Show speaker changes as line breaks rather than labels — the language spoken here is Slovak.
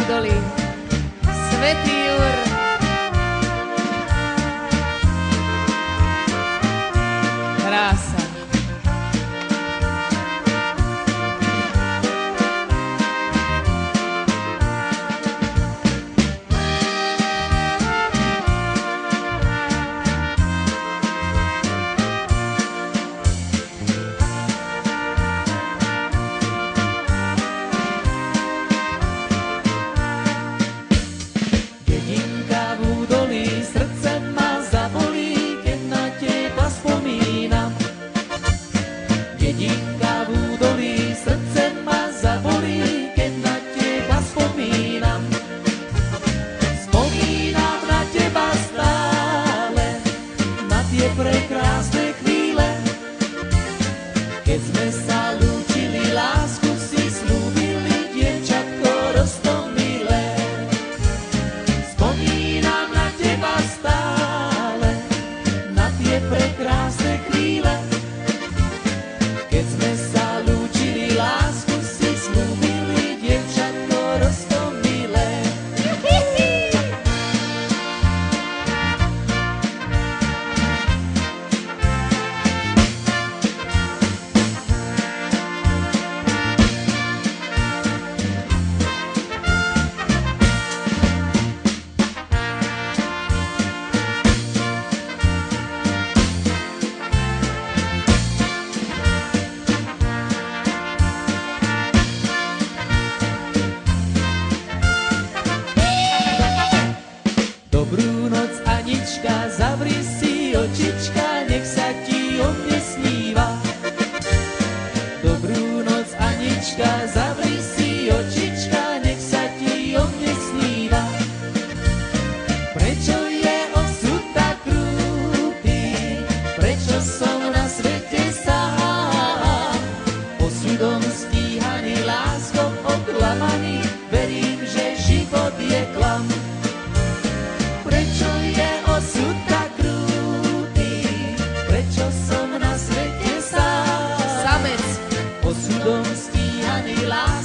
údolí. Svätý Jur. Krása.
Dedinka v údolí, srdce ma zabolí, keď na teba spomínam. Spomínam na teba stále, na tie prekrásne chvíle, keď sme sa lúčili, lásku si slúbili, dievčatko roztomilé. Spomínam na teba stále, na tie prekrásne chvíle, keď sme sa lúčili, lásku si slúbili, dievčatko roztomilé. Dobrú noc, Anička, zavri si očička, nech sa ti o mne sníva. Dobrú noc, Anička, zavri si očička, nech sa ti o mne sníva. Prečo je osud tak krutý, prečo som na svete sám, osudom stíhaný, láskou oklamaný, verím, že život je klam. Prečo je osud tak krutý, prečo som na svete sám,
Samec.
osudom stíhaný, láskou